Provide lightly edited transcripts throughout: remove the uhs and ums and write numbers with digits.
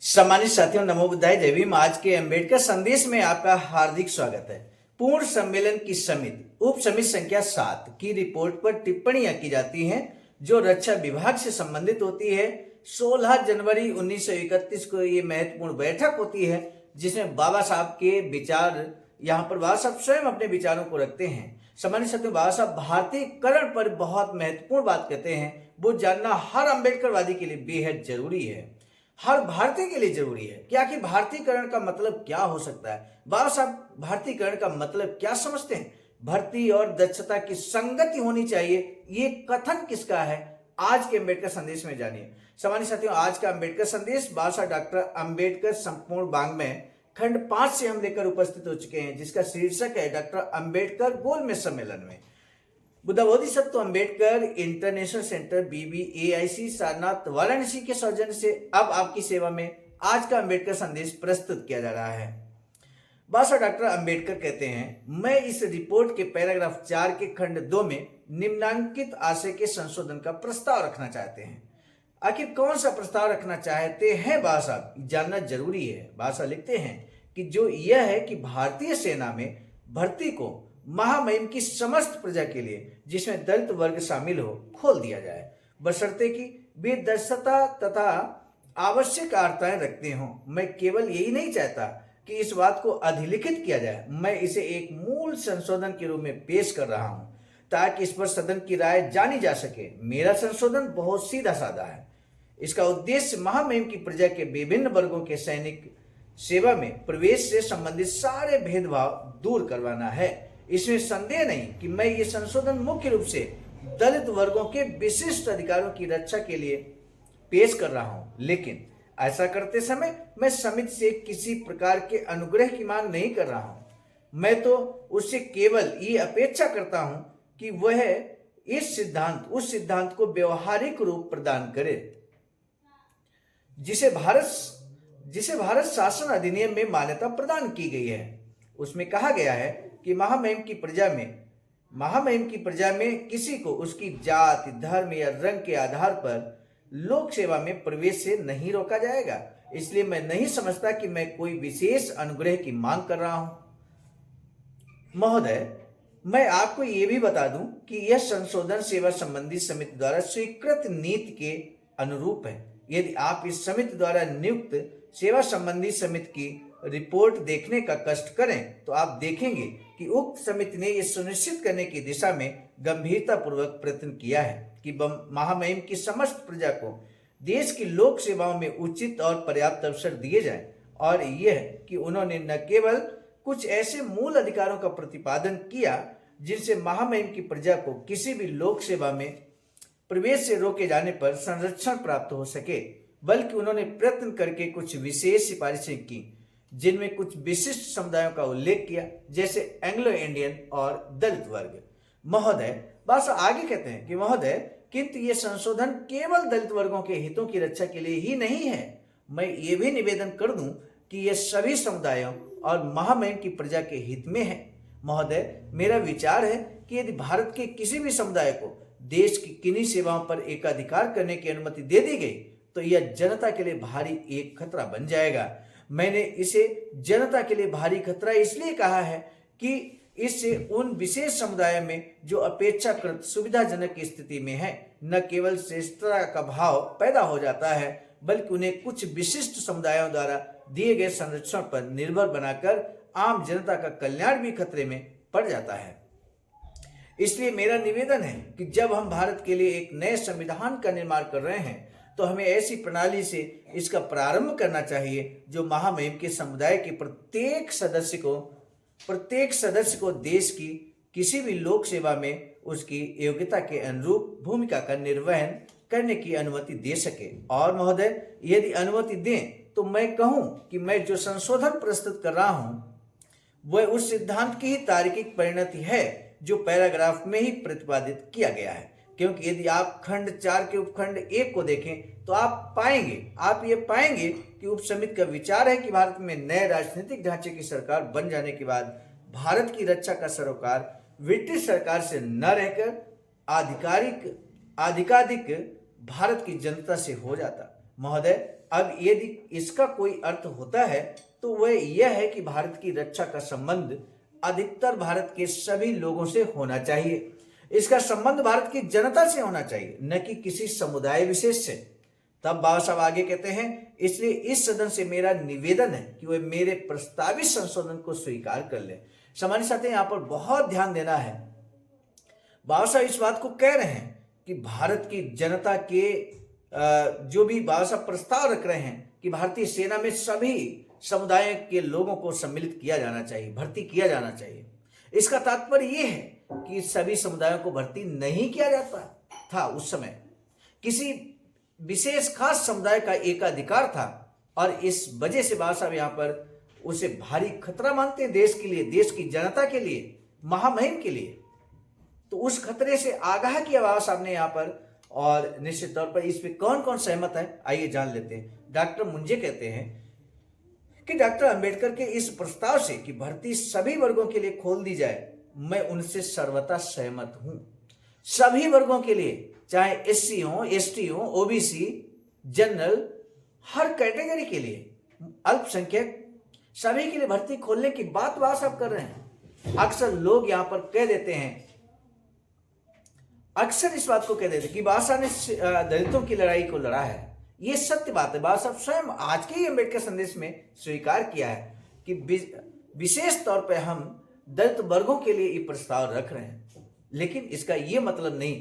सम्मानित साथियों, नमो बुद्धाय, जय भीम। आज के अंबेडकर संदेश में आपका हार्दिक स्वागत है। पूर्ण सम्मेलन की समिति उप समिति संख्या 7 की रिपोर्ट पर टिप्पणियां की जाती हैं जो रक्षा विभाग से संबंधित होती है। 16 जनवरी 1931 को ये महत्वपूर्ण बैठक होती है जिसमें बाबा साहब के विचार, यहाँ पर बाबा साहब स्वयं अपने विचारों को रखते हैं। सम्मानित साथियों, बाबा साहब भारतीयकरण पर बहुत महत्वपूर्ण बात कहते हैं। वो जानना हर अम्बेडकरवादी के लिए बेहद जरूरी है, हर भारतीय के लिए जरूरी है कि आखिर भारतीयकरण का मतलब क्या हो सकता है। बाबा साहब भारतीयकरण का मतलब क्या समझते हैं? भर्ती और दक्षता की संगति होनी चाहिए, ये कथन किसका है? आज के अंबेडकर संदेश में जानिए। सम्मानित साथियों, आज का अंबेडकर संदेश बाबा साहब डॉक्टर अंबेडकर संपूर्ण वाङ्मय खंड 5 से हम लेकर उपस्थित हो चुके हैं, जिसका शीर्षक है डॉक्टर अंबेडकर गोलमेज सम्मेलन में। Buddha Bodhisattva Ambedkar international centre BBAIC Sarnath Varanasi के सौजन्य से अब आपकी सेवा में आज का अंबेडकर संदेश प्रस्तुत किया जा रहा है। बाबा डॉक्टर अंबेडकर कहते हैं, मैं इस रिपोर्ट के पैराग्राफ 4 के खंड 2 में निम्नांकित आशय के संशोधन का प्रस्ताव रखना चाहते हैं। आखिर कौन सा प्रस्ताव रखना चाहते हैं बाबा साहब, जानना जरूरी है। बाबा साहब लिखते हैं कि जो यह है कि भारतीय सेना में भर्ती को महामहिम की समस्त प्रजा के लिए, जिसमें दलित वर्ग शामिल हो, खोल दिया जाए, बशर्ते कि वे दक्षता तथा आवश्यक आर्ताएं रखते हों। मैं केवल यही नहीं चाहता कि इस बात को अधिलिखित किया जाए, मैं इसे एक मूल संशोधन के रूप में पेश कर रहा हूं ताकि इस पर सदन की राय जानी जा सके। मेरा संशोधन बहुत सीधा साधा है। इसका उद्देश्य महामहिम की प्रजा के विभिन्न वर्गों के सैनिक सेवा में प्रवेश से संबंधित सारे भेदभाव दूर करवाना है। इसमें संदेह नहीं कि मैं ये संशोधन मुख्य रूप से दलित वर्गों के विशिष्ट अधिकारों की रक्षा के लिए पेश कर रहा हूं, लेकिन ऐसा करते समय मैं समिति से किसी प्रकार के अनुग्रह की मांग नहीं कर रहा हूं। मैं तो उससे केवल ये अपेक्षा करता हूं कि वह उस सिद्धांत को व्यवहारिक रूप प्रदान करे जिसे भारत शासन अधिनियम में मान्यता प्रदान की गई है। उसमें कहा गया है कि महामहिम की प्रजा में किसी को उसकी जाति, धर्म या रंग के आधार पर लोक सेवा में प्रवेश से नहीं रोका जाएगा। इसलिए मैं नहीं समझता कि मैं कोई विशेष अनुग्रह की मांग कर रहा हूं। महोदय, मैं आपको यह भी बता दूं कि यह संशोधन सेवा संबंधी समिति द्वारा स्वीकृत नीति के अनुरूप है। यदि आप इस समिति द्वारा नियुक्त सेवा संबंधी समिति की रिपोर्ट देखने का कष्ट करें तो आप देखेंगे कि उक्त समिति ने यह सुनिश्चित करने की दिशा में गंभीरतापूर्वक प्रयत्न किया है कि महामहिम की समस्त प्रजा को देश की लोक सेवाओं में उचित और पर्याप्त अवसर दिए जाएं, और यह कि उन्होंने न केवल कुछ ऐसे मूल अधिकारों का प्रतिपादन किया जिनसे महामहिम की प्रजा को किसी भी लोक सेवा में प्रवेश से रोके जाने पर संरक्षण प्राप्त हो सके, बल्कि उन्होंने प्रयत्न करके कुछ विशेष सिफारिशें की जिनमें कुछ विशिष्ट समुदायों का उल्लेख किया, जैसे एंग्लो इंडियन और दलित वर्ग। महोदय, बस आगे कहते हैं कि महोदय, किंतु ये संशोधन केवल दलित वर्गों के हितों की रक्षा के लिए ही नहीं है। मैं ये भी निवेदन कर दूं कि यह सभी समुदायों और महामहिम की प्रजा के हित में है। महोदय, मेरा विचार है कि यदि भारत के किसी भी समुदाय को देश की किन्हीं सेवाओं पर एकाधिकार करने की अनुमति दे दी गई तो यह जनता के लिए भारी एक खतरा बन जाएगा। मैंने इसे जनता के लिए भारी खतरा इसलिए कहा है कि इससे उन विशेष समुदायों में जो अपेक्षाकृत सुविधाजनक स्थिति में है, न केवल श्रेष्ठता का भाव पैदा हो जाता है, बल्कि उन्हें कुछ विशिष्ट समुदायों द्वारा दिए गए संरक्षण पर निर्भर बनाकर आम जनता का कल्याण भी खतरे में पड़ जाता है। इसलिए मेरा निवेदन है कि जब हम भारत के लिए एक नए संविधान का निर्माण कर रहे हैं तो हमें ऐसी प्रणाली से इसका प्रारंभ करना चाहिए जो महामहिम के समुदाय के प्रत्येक सदस्य को देश की किसी भी लोक सेवा में उसकी योग्यता के अनुरूप भूमिका का निर्वहन करने की अनुमति दे सके। और महोदय, यदि अनुमति दें तो मैं कहूं कि मैं जो संशोधन प्रस्तुत कर रहा हूं वह उस सिद्धांत की ही तार्किक परिणति है जो पैराग्राफ में ही प्रतिपादित किया गया है। क्योंकि यदि आप खंड 4 के उपखंड 1 को देखें तो आप ये पाएंगे कि उपसमिति का विचार है कि भारत में नए राजनीतिक ढांचे की सरकार बन जाने के बाद भारत की रक्षा का सरोकार ब्रिटिश सरकार से न रहकर आधिकारिक भारत की जनता से हो जाता। महोदय, अब यदि इसका कोई अर्थ होता है तो वह यह है कि भारत की रक्षा का संबंध अधिकतर भारत के सभी लोगों से होना चाहिए। इसका संबंध भारत की जनता से होना चाहिए, न कि किसी समुदाय विशेष से। तब बाबा साहब आगे कहते हैं, इसलिए इस सदन से मेरा निवेदन है कि वे मेरे प्रस्तावित संशोधन को स्वीकार कर ले। सामान्य साथी, यहाँ पर बहुत ध्यान देना है। बाबा साहब इस बात को कह रहे हैं कि भारत की जनता के जो भी बाबा साहब प्रस्ताव रख रहे हैं कि भारतीय सेना में सभी समुदायों के लोगों को सम्मिलित किया जाना चाहिए, भर्ती किया जाना चाहिए। इसका तात्पर्य यह है कि सभी समुदायों को भर्ती नहीं किया जाता था। उस समय किसी विशेष खास समुदाय का एकाधिकार था और इस वजह से बाबा साहब यहाँ पर उसे भारी खतरा मानते हैं, देश के लिए, देश की जनता के लिए, महामहिम के लिए। तो उस खतरे से आगाह किया बाबा साहब ने यहाँ पर, और निश्चित तौर पर इस पे कौन कौन सहमत है आइए जान लेते हैं। डॉक्टर मुंजे कहते हैं कि डॉक्टर अंबेडकर के इस प्रस्ताव से कि भर्ती सभी वर्गों के लिए खोल दी जाए, मैं उनसे सर्वथा सहमत हूं। सभी वर्गों के लिए, चाहे एससी हो, एसटी हो, ओबीसी, जनरल, हर कैटेगरी के लिए, अल्पसंख्यक, सभी के लिए भर्ती खोलने की बात बाबा साहब कर रहे हैं। अक्सर लोग यहां पर कह देते हैं, अक्सर इस बात को कह देते कि बाबा साहब ने दलितों की लड़ाई को लड़ा है। ये सत्य बात है। बाबा साहब स्वयं आज के ही अम्बेडकर संदेश में स्वीकार किया है कि विशेष तौर पर हम दलित वर्गों के लिए ये प्रस्ताव रख रहे हैं। लेकिन इसका ये मतलब नहीं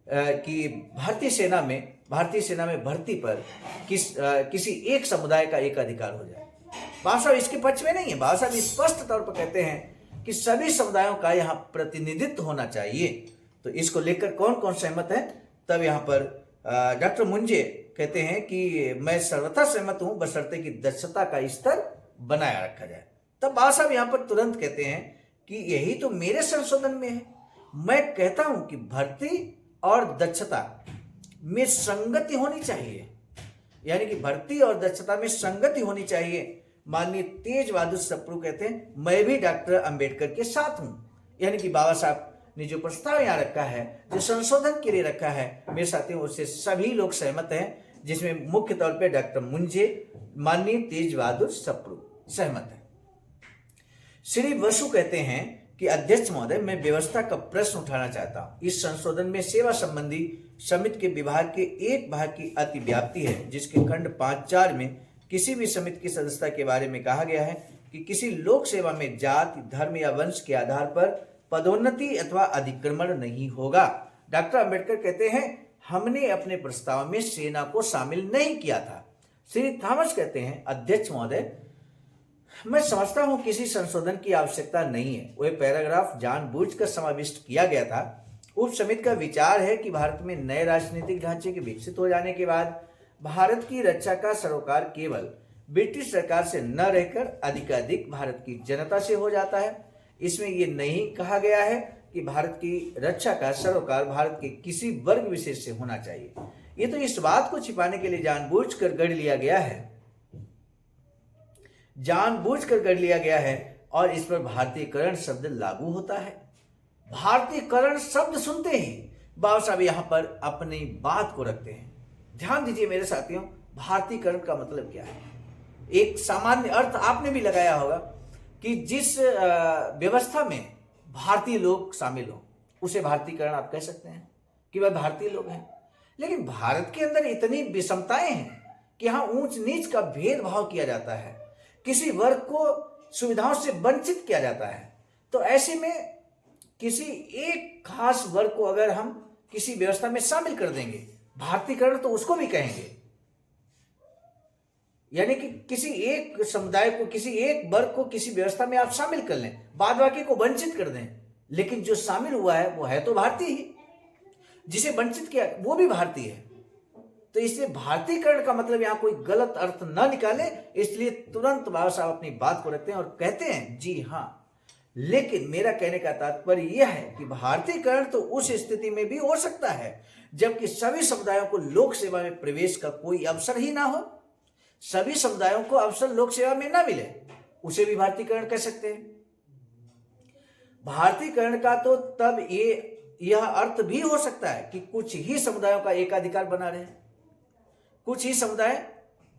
कि भारतीय सेना में भर्ती पर किसी एक समुदाय का एक अधिकार हो जाए। बाबा साहब इसके पक्ष में नहीं है। बाबा साहब स्पष्ट तौर पर कहते हैं कि सभी समुदायों का यहाँ प्रतिनिधित्व होना चाहिए। तो इसको लेकर कौन कौन सहमत है? तब यहाँ पर डॉक्टर मुंजे कहते हैं कि मैं सर्वथा सहमत हूं, बशर्ते कि दक्षता का स्तर बनाया रखा जाए। तब बाबा साहब यहाँ पर तुरंत कहते हैं कि यही तो मेरे संशोधन में है। मैं कहता हूं कि भर्ती और दक्षता में संगति होनी चाहिए, यानी कि भर्ती और दक्षता में संगति होनी चाहिए। माननीय तेज बहादुर सप्रू कहते हैं, मैं भी डॉक्टर अंबेडकर के साथ हूं। यानी कि बाबा साहब ने जो प्रस्ताव यहाँ रखा है, जो संशोधन के लिए रखा है, मेरे साथियों उससे सभी लोग सहमत हैं, जिसमें मुख्य तौर पे डॉक्टर मुंजे, माननीय तेज बहादुर सप्रू सहमत है। श्री बसु कहते हैं कि अध्यक्ष महोदय, मैं व्यवस्था का प्रश्न उठाना चाहता हूँ। इस संशोधन में सेवा संबंधी समिति के विभाग के एक भाग की अतिव्याप्ति है, जिसके खंड 5.4 में किसी भी समिति की सदस्यता के बारे में कहा गया है कि किसी लोक सेवा में जाति, धर्म या वंश के आधार पर पदोन्नति अथवा अधिक्रमण नहीं होगा। डॉक्टर अंबेडकर कहते हैं, हमने अपने प्रस्ताव में सेना को शामिल नहीं किया था। श्री थॉमस कहते हैं, अध्यक्ष महोदय, मैं समझता हूं किसी संशोधन की आवश्यकता नहीं है। वह पैराग्राफ जानबूझकर समाविष्ट किया गया था। उप समिति का विचार है कि भारत में नए राजनीतिक ढांचे के विकसित हो जाने के बाद भारत की रक्षा का सरोकार केवल ब्रिटिश सरकार से न रहकर अधिकाधिक भारत की जनता से हो जाता है। इसमें यह नहीं कहा गया है कि भारत की रक्षा का सरोकार भारत के किसी वर्ग विशेष से होना चाहिए। ये तो इस बात को छिपाने के लिए जानबूझकर गढ़ लिया गया है, और इस पर भारतीयकरण शब्द लागू होता है। भारतीयकरण शब्द सुनते ही बाबा साहब यहाँ पर अपनी बात को रखते हैं। ध्यान दीजिए मेरे साथियों, भारतीयकरण का मतलब क्या है? एक सामान्य अर्थ आपने भी लगाया होगा कि जिस व्यवस्था में भारतीय लोग शामिल हो उसे भारतीयकरण आप कह सकते हैं कि वह भारतीय लोग हैं। लेकिन भारत के अंदर इतनी विषमताएं हैं कि यहाँ ऊंच नीच का भेदभाव किया जाता है, किसी वर्ग को सुविधाओं से वंचित किया जाता है। तो ऐसे में किसी एक खास वर्ग को अगर हम किसी व्यवस्था में शामिल कर देंगे, भारतीयकरण तो उसको भी कहेंगे। यानी कि किसी एक समुदाय को, किसी एक वर्ग को किसी व्यवस्था में आप शामिल कर लें, बाद बाकी को वंचित कर दें, लेकिन जो शामिल हुआ है वो है तो भारतीय ही, जिसे वंचित किया वो भी भारतीय है। तो इसलिए भारतीयकरण का मतलब यहां कोई गलत अर्थ न निकाले, इसलिए तुरंत बाबा साहब अपनी बात को रखते हैं और कहते हैं, जी हाँ, लेकिन मेरा कहने का तात्पर्य यह है कि भारतीयकरण तो उस स्थिति में भी हो सकता है जबकि सभी समुदायों को लोक सेवा में प्रवेश का कोई अवसर ही ना हो, सभी समुदायों को अवसर लोक सेवा में ना मिले, उसे भी भारतीयकरण कह सकते हैं। भारतीयकरण का तो तब यह अर्थ भी हो सकता है कि कुछ ही समुदायों का एकाधिकार बना रहे, कुछ ही समुदाय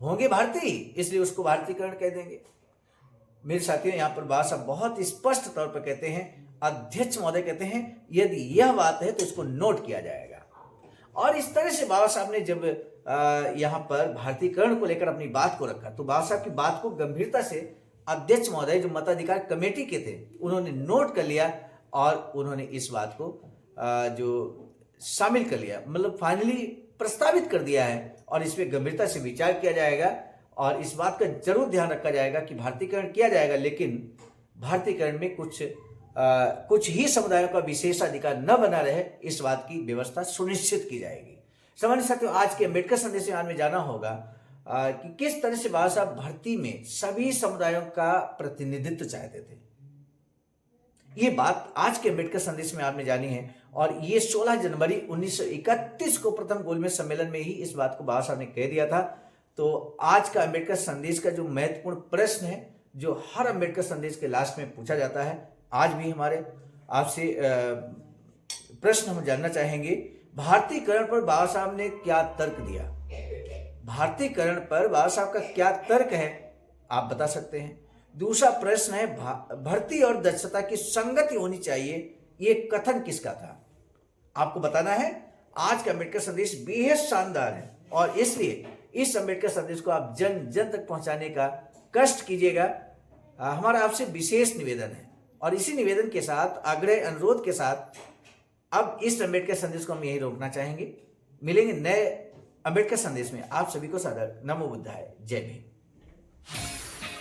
होंगे भारतीय, इसलिए उसको भारतीयकरण कह देंगे। मेरे साथियों, यहाँ पर बाबा साहब बहुत स्पष्ट तौर पर कहते हैं, अध्यक्ष महोदय कहते हैं यदि यह बात है तो इसको नोट किया जाएगा। और इस तरह से बाबा साहब ने जब यहाँ पर भारतीयकरण को लेकर अपनी बात को रखा, तो बाबा साहब की बात को गंभीरता से अध्यक्ष महोदय जो मताधिकार कमेटी के थे उन्होंने नोट कर लिया और उन्होंने इस बात को जो शामिल कर लिया, मतलब फाइनली प्रस्तावित कर दिया है और इस पर गंभीरता से विचार किया जाएगा और इस बात का जरूर ध्यान रखा जाएगा कि भारतीयकरण किया जाएगा, लेकिन भारतीयकरण में कुछ ही समुदायों का विशेषाधिकार न बना रहे, इस बात की व्यवस्था सुनिश्चित की जाएगी। सामान्य साथियों, आज के अम्बेडकर संदेश में जाना होगा कि किस तरह से बाबा साहब भर्ती में सभी समुदायों का प्रतिनिधित्व चाहते थे। ये बात आज के अम्बेडकर संदेश में आपने जानी है और ये 16 जनवरी 1931 को प्रथम गोलमेज सम्मेलन में ही इस बात को बाबा साहब ने कह दिया था। तो आज का अम्बेडकर संदेश का जो महत्वपूर्ण प्रश्न है, जो हर अम्बेडकर संदेश के लास्ट में पूछा जाता है, आज भी हमारे आपसे प्रश्न हम जानना चाहेंगे, भारतीयकरण पर बाबा साहब ने क्या तर्क दिया? भारतीयकरण पर बाबा साहब का क्या तर्क है, आप बता सकते हैं। दूसरा प्रश्न है, भर्ती और दक्षता की संगति होनी चाहिए, ये कथन किसका था? आपको बताना है। आज का अम्बेडकर संदेश बेहद शानदार है और इसलिए इस अम्बेडकर संदेश को आप जन जन तक पहुंचाने का कष्ट कीजिएगा। हमारा आपसे विशेष निवेदन है और इसी निवेदन के साथ, आग्रह अनुरोध के साथ अब इस अम्बेडकर संदेश को हम यही रोकना चाहेंगे। मिलेंगे नए अम्बेडकर संदेश में। आप सभी को सादर नमो बुद्धाय, जय भीम।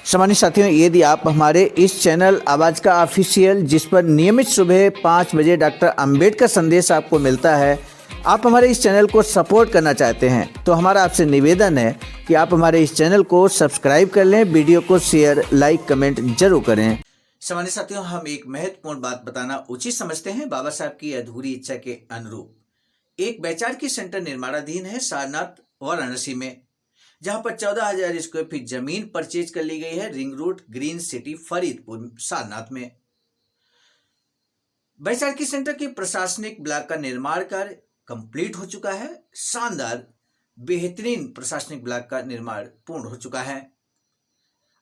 सम्मानित साथियों, यदि आप हमारे इस चैनल आवाज का ऑफिशियल, जिस पर नियमित सुबह 5 बजे डॉक्टर अंबेडकर संदेश आपको मिलता है, आप हमारे इस चैनल को सपोर्ट करना चाहते हैं तो हमारा आपसे निवेदन है कि आप हमारे इस चैनल को सब्सक्राइब कर लें, वीडियो को शेयर, लाइक, कमेंट जरूर करें। सम्मानित साथियों, हम एक महत्वपूर्ण बात बताना उचित समझते हैं। बाबा साहब की अधूरी इच्छा के अनुरूप एक वैचारिकी सेंटर निर्माणाधीन है सारनाथ वाराणसी में, जहां पर 14,000 स्क्वायर फीट जमीन परचेज कर ली गई है ring road, green city, Faridpur, Sarnath में। वैचारिकी सेंटर के प्रशासनिक ब्लॉक का निर्माण कार्य कंप्लीट हो चुका है। शानदार बेहतरीन प्रशासनिक ब्लॉक का निर्माण पूर्ण हो चुका है।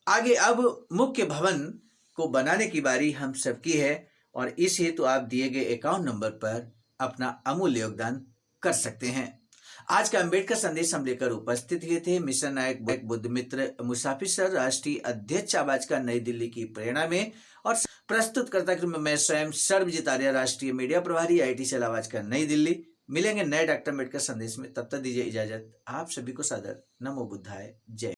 आगे अब मुख्य भवन को बनाने की बारी हम सबकी है और इस हेतु आप दिए गए अकाउंट नंबर पर अपना अमूल्य योगदान कर सकते हैं। आज का अंबेडकर संदेश हम लेकर उपस्थित हुए थे मिशन नायक बुद्ध मित्र मुसाफिर सर, राष्ट्रीय अध्यक्ष आवाज का नई दिल्ली की प्रेरणा में, और प्रस्तुतकर्ता में मैं स्वयं सर्वजित आर्य, राष्ट्रीय मीडिया प्रभारी, IIT सेल आवाज का नई दिल्ली। मिलेंगे नए डॉक्टर अम्बेडकर संदेश में, तब तक दीजिए इजाजत। आप सभी को सादर नमो बुद्धाय, जय।